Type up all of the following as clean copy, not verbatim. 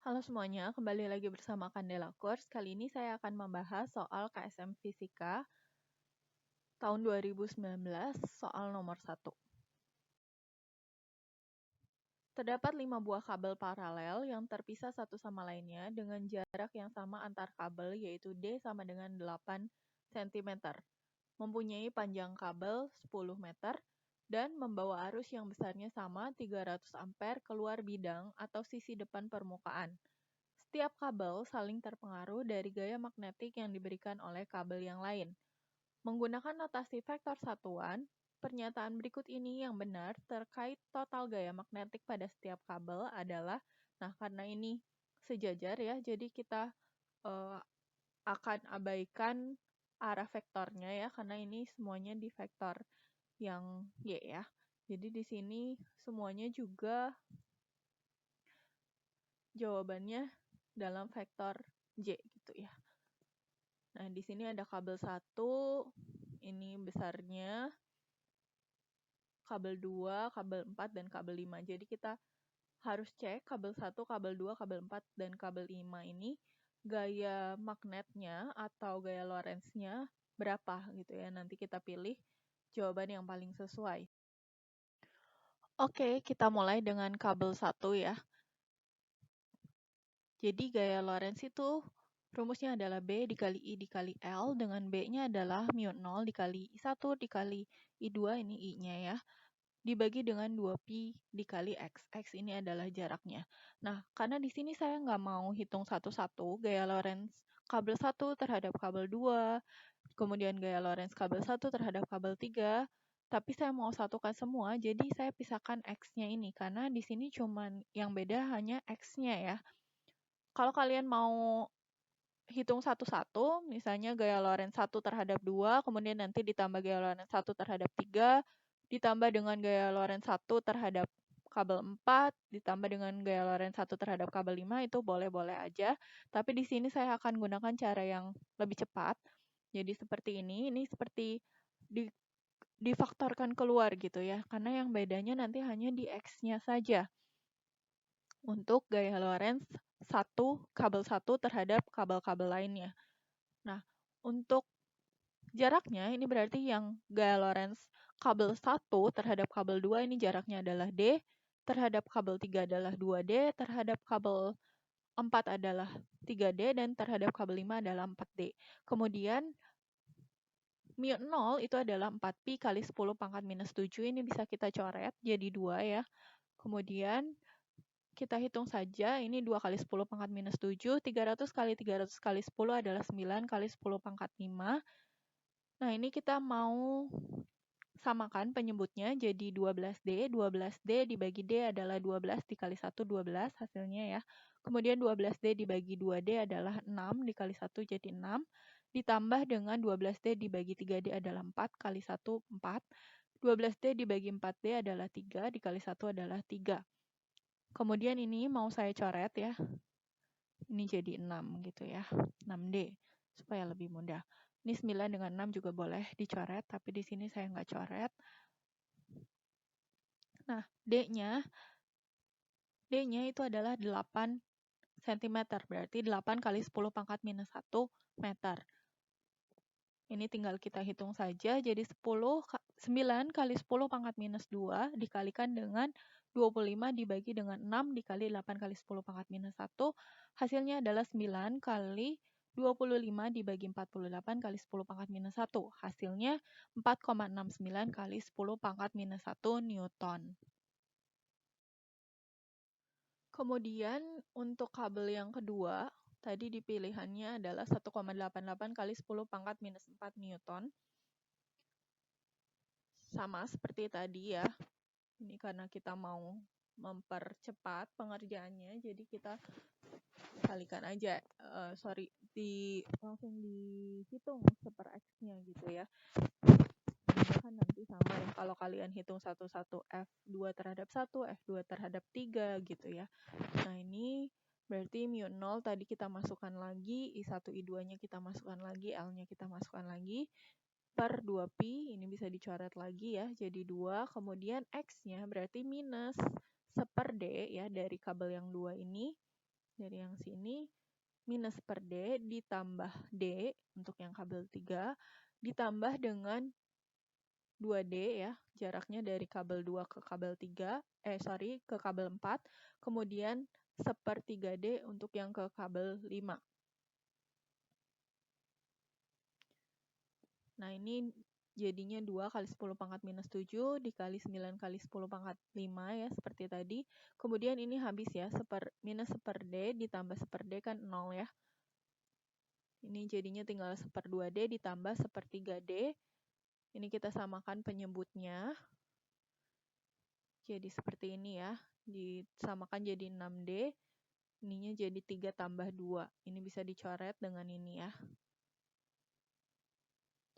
Halo semuanya, kembali lagi bersama Candela Course. Kali ini saya akan membahas soal KSM Fisika tahun 2019, soal nomor 1. Terdapat 5 buah kabel paralel yang terpisah satu sama lainnya dengan jarak yang sama antar kabel, yaitu D sama dengan 8 cm. Mempunyai panjang kabel 10 meter dan membawa arus yang besarnya sama 300 ampere keluar bidang atau sisi depan permukaan. Setiap kabel saling terpengaruh dari gaya magnetik yang diberikan oleh kabel yang lain. Menggunakan notasi vektor satuan, pernyataan berikut ini yang benar terkait total gaya magnetik pada setiap kabel adalah, karena ini sejajar ya, jadi kita akan abaikan arah vektornya ya, karena ini semuanya di vektor yang Y ya. Jadi di sini semuanya juga jawabannya dalam vektor J gitu ya. Nah, di sini ada kabel 1, ini besarnya, kabel 2, kabel 4, dan kabel 5. Jadi kita harus cek kabel 1, kabel 2, kabel 4, dan kabel 5 ini gaya magnetnya atau gaya Lorentz-nya berapa gitu ya. Nanti kita pilih jawaban yang paling sesuai. Oke, kita mulai dengan kabel 1 ya. Jadi gaya Lorentz itu rumusnya adalah B dikali I dikali L, dengan B-nya adalah μ0 dikali I1 dikali I2, ini I-nya ya, dibagi dengan 2pi dikali X. X ini adalah jaraknya. Nah, karena di sini saya nggak mau hitung satu-satu, gaya Lorentz kabel 1 terhadap kabel 2, kemudian gaya Lorentz kabel 1 terhadap kabel 3, tapi saya mau satukan semua, jadi saya pisahkan X-nya ini, karena di sini cuman yang beda hanya X-nya ya. Kalau kalian mau hitung satu-satu, misalnya gaya Lorentz 1 terhadap 2, kemudian nanti ditambah gaya Lorentz 1 terhadap 3, ditambah dengan gaya Lorentz 1 terhadap kabel 4, ditambah dengan gaya Lorentz 1 terhadap kabel 5, itu boleh-boleh aja. Tapi di sini saya akan gunakan cara yang lebih cepat. Jadi seperti ini seperti difaktorkan keluar gitu ya, karena yang bedanya nanti hanya di X-nya saja. Untuk gaya Lorentz kabel 1 terhadap kabel-kabel lainnya. Nah, untuk jaraknya ini berarti yang gaya Lorentz kabel 1 terhadap kabel 2 ini jaraknya adalah D, terhadap kabel 3 adalah 2D, terhadap kabel 4 adalah 3D, dan terhadap kabel 5 adalah 4D. Kemudian μ0 itu adalah 4pi kali 10 pangkat minus 7, ini bisa kita coret jadi 2 ya. Kemudian kita hitung saja, ini 2 kali 10 pangkat minus 7, 300 kali 300 kali 10 adalah 9 kali 10 pangkat 5. Nah, ini kita mau samakan penyebutnya jadi 12D. 12D dibagi D adalah 12 dikali 1, 12 hasilnya ya. Kemudian 12D dibagi 2D adalah 6 dikali 1 jadi 6. Ditambah dengan 12D dibagi 3D adalah 4 kali 1, 4. 12D dibagi 4D adalah 3 dikali 1 adalah 3. Kemudian ini mau saya coret ya. Ini jadi 6 gitu ya. 6D supaya lebih mudah. Ini 9 dengan 6 juga boleh dicoret, tapi di sini saya nggak coret. Nah, D-nya itu adalah 8 cm, berarti 8 kali 10 pangkat minus 1 meter. Ini tinggal kita hitung saja, jadi 9 kali 10 pangkat minus 2 dikalikan dengan 25 dibagi dengan 6 dikali 8 kali 10 pangkat minus 1, hasilnya adalah 9 kali 25 dibagi 48 kali 10 pangkat minus 1, hasilnya 4,69 kali 10 pangkat minus 1 Newton. Kemudian untuk kabel yang kedua, tadi dipilihannya adalah 1,88 kali 10 pangkat minus 4 Newton. Sama seperti tadi ya, ini karena kita mau mempercepat pengerjaannya, jadi kita kalikan aja, langsung dihitung seper X-nya gitu ya. Ini kan nanti sama ya, kalau kalian hitung satu-satu F2 terhadap 1, F2 terhadap 3 gitu ya. Nah, ini berarti μ0 tadi kita masukkan lagi, I1, I2-nya kita masukkan lagi, L-nya kita masukkan lagi, per 2pi, ini bisa dicoret lagi ya, jadi 2, kemudian X-nya berarti minus seper D ya, dari kabel yang 2 ini, Dari yang sini, minus per D ditambah D untuk yang kabel 3, ditambah dengan 2D ya, jaraknya dari kabel 2 ke kabel 3, ke kabel 4, kemudian 1/3D untuk yang ke kabel 5. Nah, ini jadinya 2 kali 10 pangkat minus 7 dikali 9 kali 10 pangkat 5 ya, seperti tadi. Kemudian ini habis ya, minus 1/D ditambah 1/D kan 0 ya. Ini jadinya tinggal 1/2D ditambah 1/3D. Ini kita samakan penyebutnya. Jadi seperti ini ya, disamakan jadi 6D. Ininya jadi 3 tambah 2. Ini bisa dicoret dengan ini ya.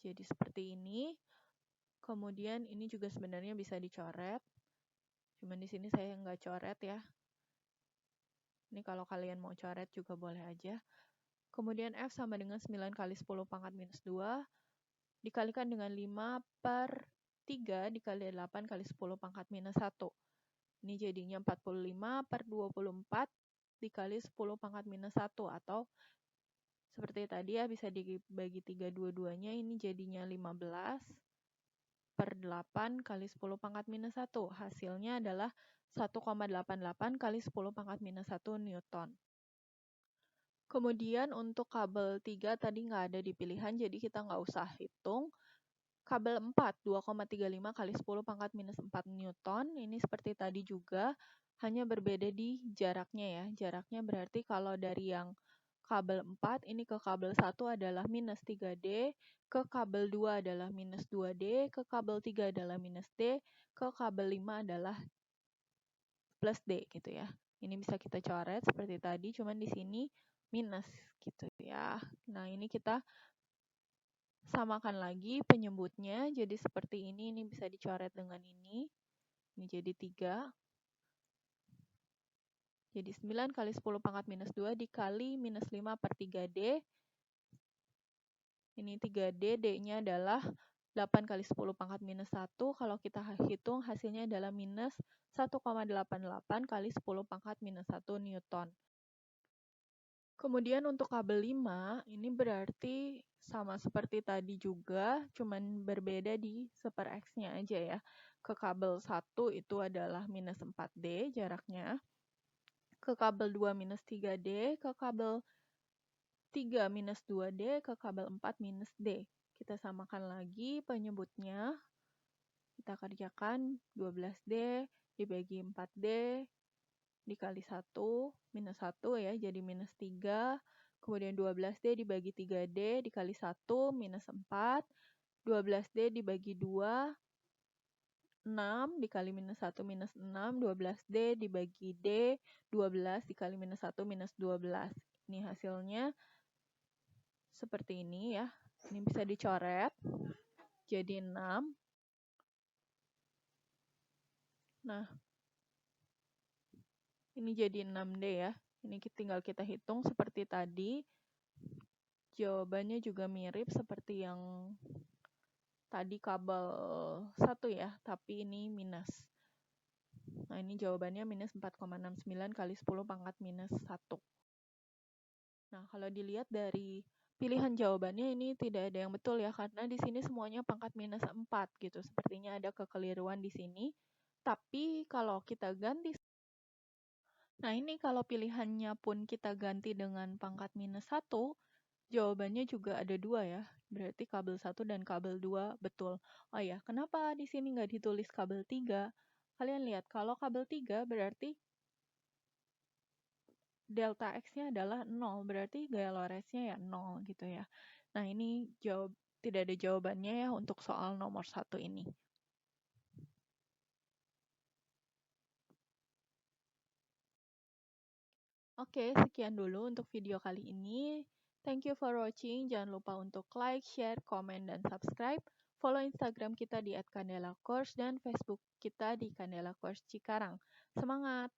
Jadi seperti ini. Kemudian ini juga sebenarnya bisa dicoret. Cuman di sini saya nggak coret ya. Ini kalau kalian mau coret juga boleh aja. Kemudian F sama dengan 9 kali 10 pangkat minus 2 dikalikan dengan 5/3 dikali 8 kali 10 pangkat minus 1. Ini jadinya 45/24 dikali 10 pangkat minus 1, atau seperti tadi ya, bisa dibagi 3 dua-duanya, ini jadinya 15/8 kali 10 pangkat minus 1. Hasilnya adalah 1,88 kali 10 pangkat minus 1 Newton. Kemudian untuk kabel 3 tadi nggak ada di pilihan, jadi kita nggak usah hitung. Kabel 4, 2,35 kali 10 pangkat minus 4 Newton. Ini seperti tadi juga, hanya berbeda di jaraknya ya. Jaraknya berarti kalau dari yang kabel 4, ini ke kabel 1 adalah minus 3D, ke kabel 2 adalah minus 2D, ke kabel 3 adalah minus D, ke kabel 5 adalah plus D gitu ya. Ini bisa kita coret seperti tadi, cuman di sini minus gitu ya. Nah, ini kita samakan lagi penyebutnya, jadi seperti ini bisa dicoret dengan ini jadi 3. Jadi 9 kali 10 pangkat minus 2 dikali minus 5/3D. Ini 3D, D-nya adalah 8 kali 10 pangkat minus 1. Kalau kita hitung, hasilnya adalah minus 1,88 kali 10 pangkat minus 1 Newton. Kemudian untuk kabel 5, ini berarti sama seperti tadi juga, cuman berbeda di 1/x-nya aja ya. Ke kabel 1 itu adalah minus 4D jaraknya. Ke kabel 2 minus 3D, ke kabel 3 minus 2D, ke kabel 4 minus D. Kita samakan lagi penyebutnya. Kita kerjakan 12D dibagi 4D dikali 1, minus 1 ya, jadi minus 3. Kemudian 12D dibagi 3D dikali 1, minus 4. 12D dibagi 2, 6 dikali minus 1 minus 6. 12D dibagi D, 12 dikali minus 1 minus 12. Ini hasilnya seperti ini ya. Ini bisa dicoret jadi 6. Nah, ini jadi 6D ya. Ini tinggal kita hitung seperti tadi. Jawabannya juga mirip seperti yang tadi kabel 1 ya, tapi ini minus. Nah, ini jawabannya minus 4,69 kali 10 pangkat minus 1. Nah, kalau dilihat dari pilihan jawabannya ini tidak ada yang betul ya, karena di sini semuanya pangkat minus 4 gitu. Sepertinya ada kekeliruan di sini. Tapi kalau kita ganti, nah ini kalau pilihannya pun kita ganti dengan pangkat minus 1, jawabannya juga ada 2 ya. Berarti kabel 1 dan kabel 2 betul. Oh ya, kenapa di sini nggak ditulis kabel 3? Kalian lihat, kalau kabel 3 berarti delta X-nya adalah 0, berarti gaya Lorentz-nya ya 0 gitu ya. Nah, ini tidak ada jawabannya ya untuk soal nomor 1 ini. Oke, sekian dulu untuk video kali ini. Thank you for watching. Jangan lupa untuk like, share, komen, dan subscribe. Follow Instagram kita di @candelacourse dan Facebook kita di Candela Course Cikarang. Semangat!